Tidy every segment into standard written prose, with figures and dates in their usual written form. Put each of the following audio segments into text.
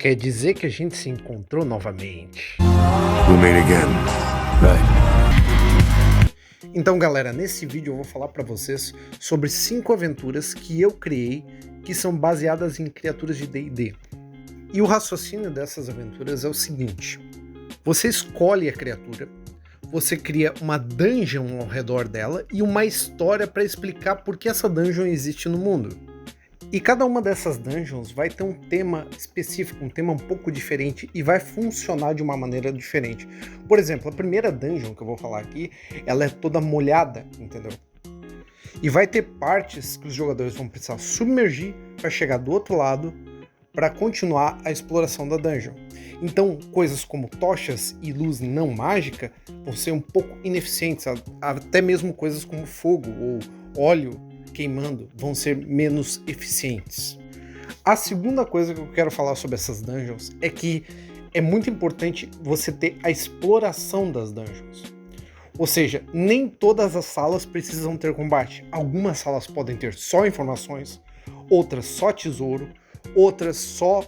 Quer dizer que a gente se encontrou novamente. We'll meet again. Right. Então, galera, nesse vídeo eu vou falar para vocês sobre 5 aventuras que eu criei que são baseadas em criaturas de D&D. E o raciocínio dessas aventuras é o seguinte: você escolhe a criatura, você cria uma dungeon ao redor dela e uma história para explicar por que essa dungeon existe no mundo. E cada uma dessas dungeons vai ter um tema específico, um tema um pouco diferente e vai funcionar de uma maneira diferente. Por exemplo, a primeira dungeon que eu vou falar aqui, ela é toda molhada, entendeu? E vai ter partes que os jogadores vão precisar submergir para chegar do outro lado para continuar a exploração da dungeon. Então, coisas como tochas e luz não mágica vão ser um pouco ineficientes, até mesmo coisas como fogo ou óleo queimando vão ser menos eficientes. A segunda coisa que eu quero falar sobre essas dungeons é que é muito importante você ter a exploração das dungeons. Ou seja, nem todas as salas precisam ter combate. Algumas salas podem ter só informações, outras só tesouro, outras só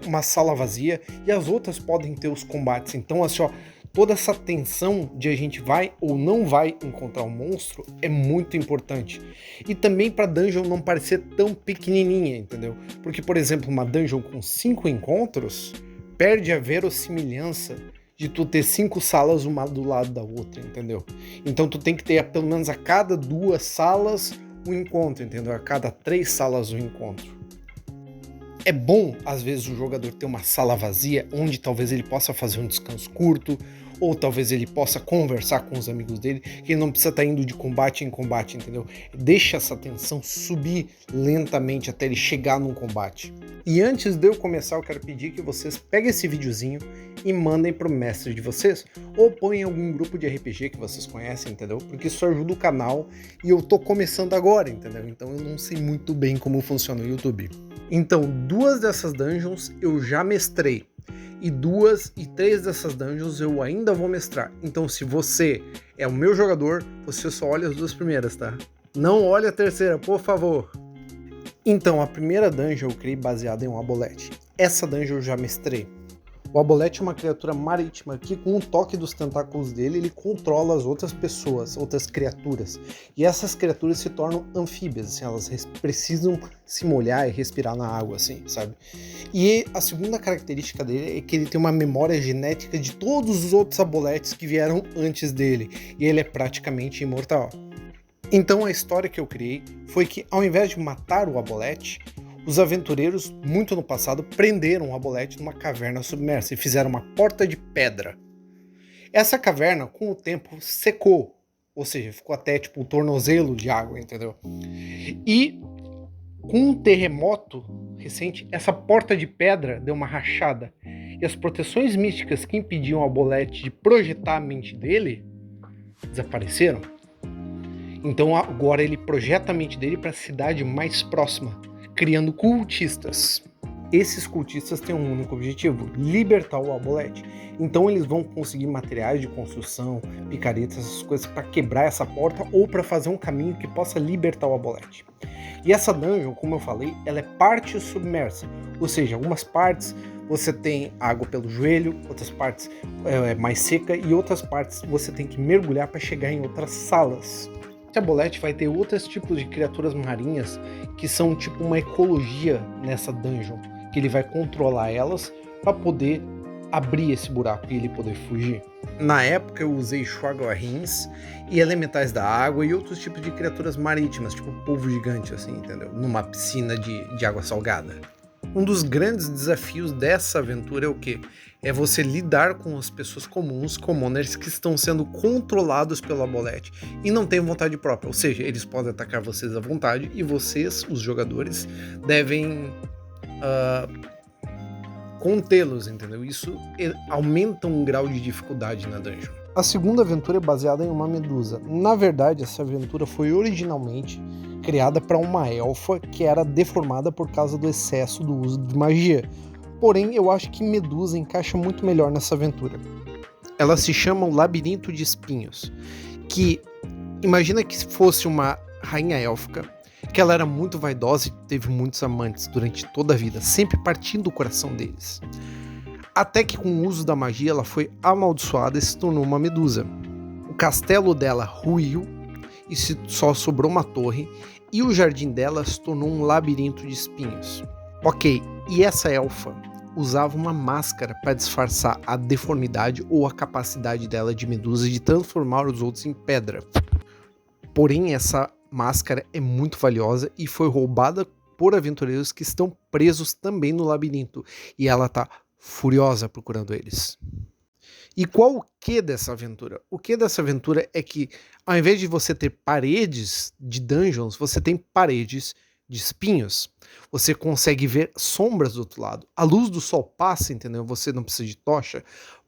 uma sala vazia, e as outras podem ter os combates. Então, assim, ó, toda essa tensão de a gente vai ou não vai encontrar um monstro é muito importante. E também para a dungeon não parecer tão pequenininha, entendeu? Porque, por exemplo, uma dungeon com 5 encontros perde a verossimilhança de tu ter 5 salas uma do lado da outra, entendeu? Então tu tem que ter pelo menos a cada 2 salas um encontro, entendeu? A cada 3 salas um encontro. É bom, às vezes, o jogador ter uma sala vazia, onde talvez ele possa fazer um descanso curto, ou talvez ele possa conversar com os amigos dele, que ele não precisa estar indo de combate em combate, entendeu? Deixa essa tensão subir lentamente até ele chegar num combate. E antes de eu começar, eu quero pedir que vocês peguem esse videozinho e mandem pro mestre de vocês, ou põem em algum grupo de RPG que vocês conhecem, entendeu? Porque isso ajuda o canal e eu tô começando agora, entendeu? Então eu não sei muito bem como funciona o YouTube. Então, 2 dessas dungeons eu já mestrei, e 2 e 3 dessas dungeons eu ainda vou mestrar. Então, se você é o meu jogador, você só olha as 2 primeiras, tá? Não olhe a terceira, por favor. Então, a primeira dungeon eu criei baseada em um abolete. Essa dungeon eu já mestrei. O abolete é uma criatura marítima que, com o toque dos tentáculos dele, ele controla as outras pessoas, outras criaturas. E essas criaturas se tornam anfíbias, assim, elas precisam se molhar e respirar na água, assim, sabe? E a segunda característica dele é que ele tem uma memória genética de todos os outros aboletes que vieram antes dele. E ele é praticamente imortal. Então a história que eu criei foi que, ao invés de matar o abolete, os aventureiros, muito no passado, prenderam o abolete numa caverna submersa e fizeram uma porta de pedra. Essa caverna, com o tempo, secou, ou seja, ficou até tipo um tornozelo de água, entendeu? E com um terremoto recente, essa porta de pedra deu uma rachada e as proteções místicas que impediam o abolete de projetar a mente dele desapareceram. Então agora ele projeta a mente dele para a cidade mais próxima, criando cultistas. Esses cultistas têm um único objetivo: libertar o abolete. Então eles vão conseguir materiais de construção, picaretas, essas coisas para quebrar essa porta ou para fazer um caminho que possa libertar o abolete. E essa dungeon, como eu falei, ela é parte submersa, ou seja, algumas partes você tem água pelo joelho, outras partes é mais seca e outras partes você tem que mergulhar para chegar em outras salas. Esse abolete vai ter outros tipos de criaturas marinhas que são tipo uma ecologia nessa dungeon, que ele vai controlar elas para poder abrir esse buraco e ele poder fugir. Na época eu usei Shoggoths e elementais da água e outros tipos de criaturas marítimas, tipo polvo gigante, assim, entendeu? Numa piscina de água salgada. Um dos grandes desafios dessa aventura é o quê? É você lidar com as pessoas comuns, commoners, que estão sendo controlados pelo abolete e não têm vontade própria. Ou seja, eles podem atacar vocês à vontade e vocês, os jogadores, devem contê-los, entendeu? Isso aumenta um grau de dificuldade na dungeon. A segunda aventura é baseada em uma medusa. Na verdade, essa aventura foi originalmente criada para uma elfa que era deformada por causa do excesso do uso de magia. Porém, eu acho que Medusa encaixa muito melhor nessa aventura. Ela se chama o Labirinto de Espinhos, que imagina que fosse uma rainha élfica que ela era muito vaidosa e teve muitos amantes durante toda a vida, sempre partindo do coração deles. Até que com o uso da magia ela foi amaldiçoada e se tornou uma medusa. O castelo dela ruiu e só sobrou uma torre, e o jardim dela se tornou um labirinto de espinhos. Ok, e essa elfa usava uma máscara para disfarçar a deformidade ou a capacidade dela de medusa de transformar os outros em pedra. Porém, essa máscara é muito valiosa e foi roubada por aventureiros que estão presos também no labirinto, e ela está furiosa procurando eles. E qual o que dessa aventura? O que dessa aventura é que, ao invés de você ter paredes de dungeons, você tem paredes de espinhos. Você consegue ver sombras do outro lado. A luz do sol passa, entendeu? Você não precisa de tocha.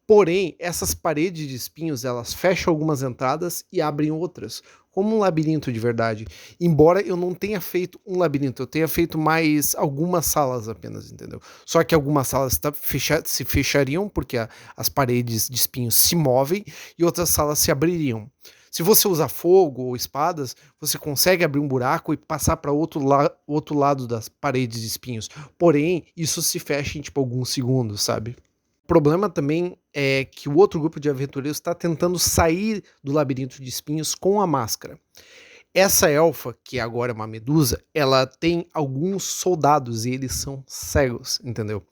Porém, essas paredes de espinhos, elas fecham algumas entradas e abrem outras, como um labirinto de verdade. Embora eu não tenha feito um labirinto, eu tenha feito mais algumas salas apenas, entendeu? Só que algumas salas se fechariam porque as paredes de espinhos se movem e outras salas se abririam. Se você usar fogo ou espadas, você consegue abrir um buraco e passar para outro lado das paredes de espinhos. Porém, isso se fecha em tipo alguns segundos, sabe? O problema também é que o outro grupo de aventureiros está tentando sair do labirinto de espinhos com a máscara. Essa elfa, que agora é uma medusa, ela tem alguns soldados e eles são cegos, entendeu?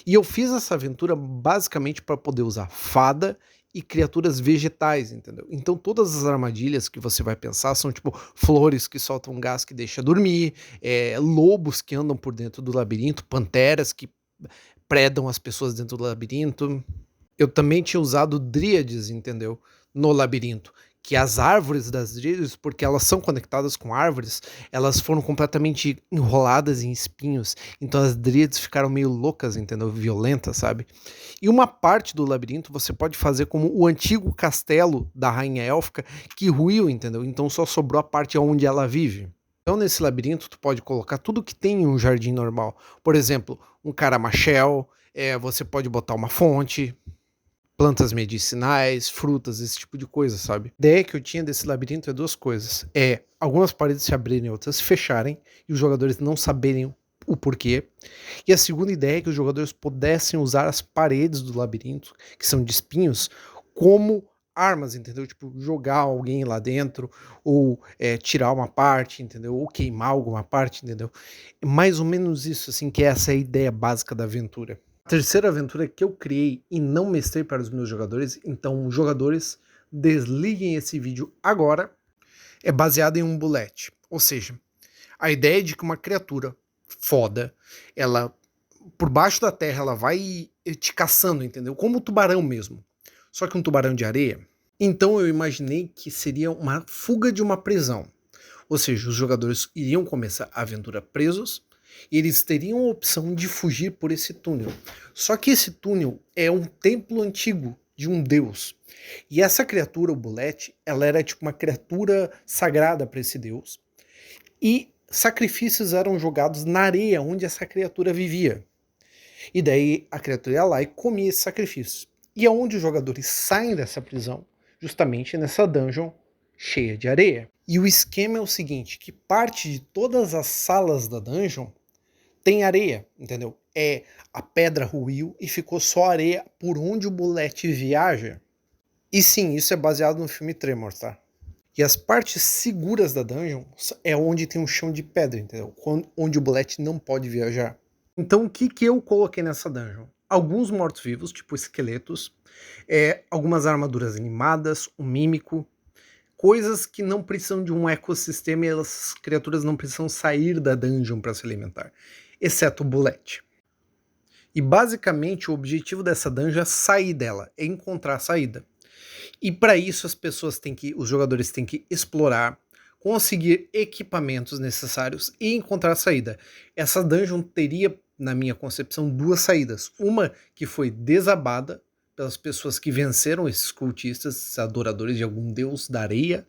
E eu fiz essa aventura basicamente para poder usar fada e criaturas vegetais, entendeu? Então todas as armadilhas que você vai pensar são tipo flores que soltam gás que deixa dormir, lobos que andam por dentro do labirinto, panteras que predam as pessoas dentro do labirinto. Eu também tinha usado dríades, entendeu? No labirinto. Que as árvores das dríades, porque elas são conectadas com árvores, elas foram completamente enroladas em espinhos. Então as dríades ficaram meio loucas, entendeu? Violentas, sabe? E uma parte do labirinto você pode fazer como o antigo castelo da rainha élfica que ruiu, entendeu? Então só sobrou a parte onde ela vive. Então nesse labirinto tu pode colocar tudo que tem em um jardim normal. Por exemplo, um caramachel, você pode botar uma fonte, plantas medicinais, frutas, esse tipo de coisa, sabe? A ideia que eu tinha desse labirinto é duas coisas. Algumas paredes se abrirem, outras se fecharem, e os jogadores não saberem o porquê. E a segunda ideia é que os jogadores pudessem usar as paredes do labirinto, que são de espinhos, como armas, entendeu? Tipo, jogar alguém lá dentro, ou tirar uma parte, entendeu? Ou queimar alguma parte, entendeu? Mais ou menos isso, assim, que essa é a ideia básica da aventura. A terceira aventura que eu criei e não mestrei para os meus jogadores, então jogadores, desliguem esse vídeo agora, é baseada em um bullet. Ou seja, a ideia é de que uma criatura foda, ela, por baixo da terra, ela vai te caçando, entendeu? Como o tubarão mesmo. Só que um tubarão de areia. Então eu imaginei que seria uma fuga de uma prisão. Ou seja, os jogadores iriam começar a aventura presos, e eles teriam a opção de fugir por esse túnel. Só que esse túnel é um templo antigo de um deus. E essa criatura, o Bullet, ela era tipo uma criatura sagrada para esse deus. E sacrifícios eram jogados na areia onde essa criatura vivia. E daí a criatura ia lá e comia esses sacrifícios. E é onde os jogadores saem dessa prisão, justamente nessa dungeon cheia de areia. E o esquema é o seguinte, que parte de todas as salas da dungeon tem areia, entendeu? A pedra ruiu e ficou só areia por onde o Bullet viaja. E sim, isso é baseado no filme Tremor, tá? E as partes seguras da dungeon é onde tem um chão de pedra, entendeu? Onde o Bullet não pode viajar. Então o que eu coloquei nessa dungeon? Alguns mortos-vivos, tipo esqueletos, algumas armaduras animadas, um mímico, coisas que não precisam de um ecossistema e as criaturas não precisam sair da dungeon para se alimentar, exceto o Bullet. E basicamente o objetivo dessa dungeon é sair dela, é encontrar a saída. E para isso os jogadores têm que explorar, conseguir equipamentos necessários e encontrar a saída. Essa dungeon teria, na minha concepção, duas saídas. Uma que foi desabada pelas pessoas que venceram esses cultistas, esses adoradores de algum deus da areia.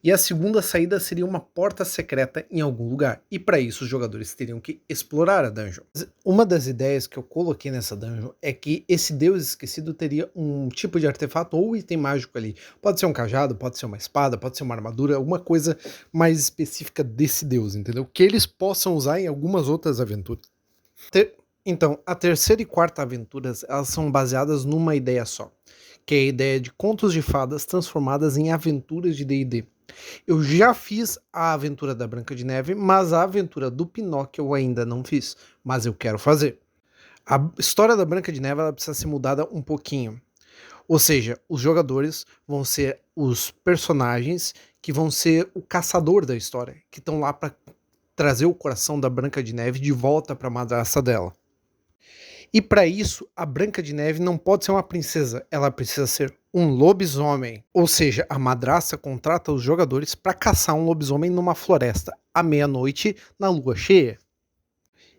E a segunda saída seria uma porta secreta em algum lugar. E para isso os jogadores teriam que explorar a dungeon. Uma das ideias que eu coloquei nessa dungeon é que esse deus esquecido teria um tipo de artefato ou item mágico ali. Pode ser um cajado, pode ser uma espada, pode ser uma armadura, alguma coisa mais específica desse deus, entendeu? Que eles possam usar em algumas outras aventuras. Então, a terceira e quarta aventuras, elas são baseadas numa ideia só, que é a ideia de contos de fadas transformadas em aventuras de D&D. Eu já fiz a aventura da Branca de Neve, mas a aventura do Pinóquio eu ainda não fiz, mas eu quero fazer. A história da Branca de Neve ela precisa ser mudada um pouquinho. Ou seja, os jogadores vão ser os personagens que vão ser o caçador da história, que estão lá para trazer o coração da Branca de Neve de volta para a madrasta dela. E para isso, a Branca de Neve não pode ser uma princesa, ela precisa ser um lobisomem. Ou seja, a madrasta contrata os jogadores para caçar um lobisomem numa floresta à meia-noite na lua cheia.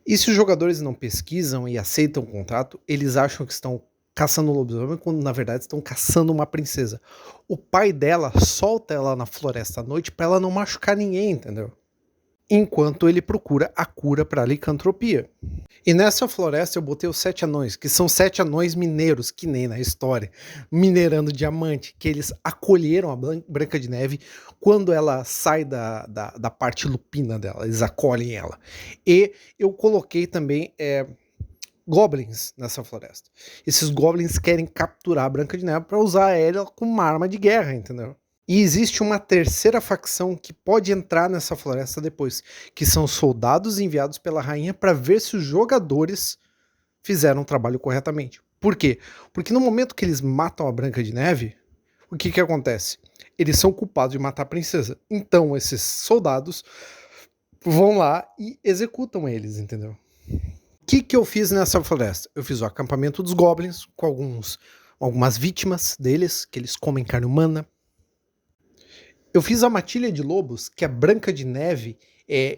E se os jogadores não pesquisam e aceitam o contrato, eles acham que estão caçando um lobisomem quando na verdade estão caçando uma princesa. O pai dela solta ela na floresta à noite para ela não machucar ninguém, entendeu? Enquanto ele procura a cura para a licantropia. E nessa floresta eu botei os 7 anões, que são 7 anões mineiros, que nem na história, minerando diamante, que eles acolheram a Branca de Neve quando ela sai da parte lupina dela, eles acolhem ela. E eu coloquei também goblins nessa floresta. Esses goblins querem capturar a Branca de Neve para usar ela como uma arma de guerra, entendeu? E existe uma terceira facção que pode entrar nessa floresta depois, que são soldados enviados pela rainha para ver se os jogadores fizeram o trabalho corretamente. Por quê? Porque no momento que eles matam a Branca de Neve, o que acontece? Eles são culpados de matar a princesa. Então esses soldados vão lá e executam eles, entendeu? O que eu fiz nessa floresta? Eu fiz o acampamento dos goblins com algumas vítimas deles, que eles comem carne humana. Eu fiz a matilha de lobos, que a Branca de Neve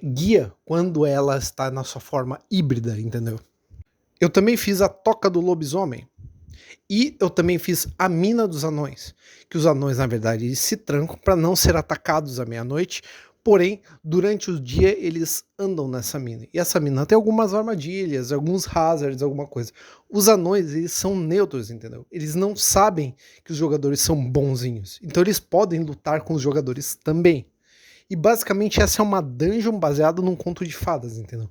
guia quando ela está na sua forma híbrida, entendeu? Eu também fiz a toca do lobisomem. E eu também fiz a mina dos anões, que os anões, na verdade, eles se trancam para não ser atacados à meia-noite, porém, durante o dia eles andam nessa mina. E essa mina tem algumas armadilhas, alguns hazards, alguma coisa. Os anões, eles são neutros, entendeu? Eles não sabem que os jogadores são bonzinhos. Então eles podem lutar com os jogadores também. E basicamente essa é uma dungeon baseada num conto de fadas, entendeu?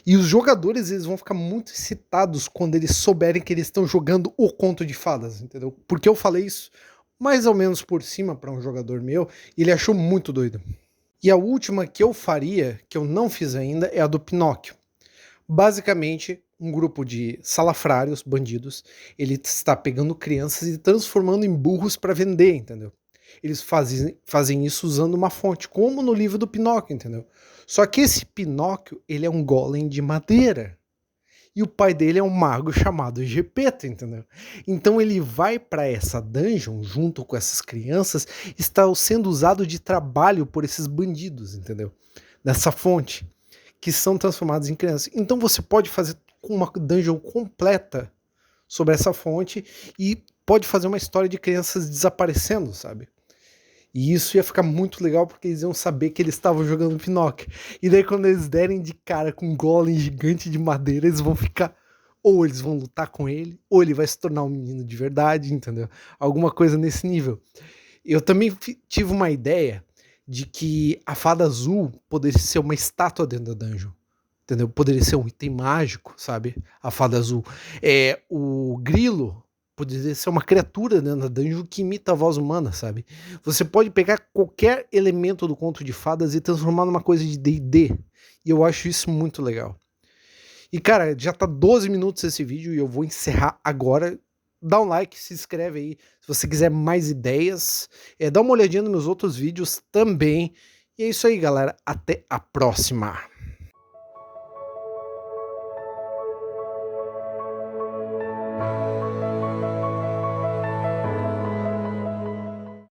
E os jogadores eles vão ficar muito excitados quando eles souberem que eles estão jogando o conto de fadas, entendeu? Porque eu falei isso mais ou menos por cima para um jogador meu e ele achou muito doido. E a última que eu faria, que eu não fiz ainda, é a do Pinóquio. Basicamente, um grupo de salafrários, bandidos, ele está pegando crianças e transformando em burros para vender, entendeu? Eles fazem isso usando uma fonte, como no livro do Pinóquio, entendeu? Só que esse Pinóquio, ele é um golem de madeira. E o pai dele é um mago chamado Gepeto, entendeu? Então ele vai para essa dungeon junto com essas crianças, está sendo usado de trabalho por esses bandidos, entendeu? Nessa fonte, que são transformados em crianças. Então você pode fazer uma dungeon completa sobre essa fonte e pode fazer uma história de crianças desaparecendo, sabe? E isso ia ficar muito legal porque eles iam saber que eles estavam jogando Pinóquio. E daí quando eles derem de cara com um golem gigante de madeira, eles vão ficar... Ou eles vão lutar com ele, ou ele vai se tornar um menino de verdade, entendeu? Alguma coisa nesse nível. Eu também tive uma ideia de que a fada azul poderia ser uma estátua dentro da dungeon. Entendeu? Poderia ser um item mágico, sabe? A fada azul. O grilo poderia ser uma criatura dentro da dungeon que imita a voz humana, sabe? Você pode pegar qualquer elemento do conto de fadas e transformar numa coisa de D&D. E eu acho isso muito legal. E cara, já tá 12 minutos esse vídeo e eu vou encerrar agora. Dá um like, se inscreve aí se você quiser mais ideias. Dá uma olhadinha nos meus outros vídeos também. E é isso aí, galera. Até a próxima.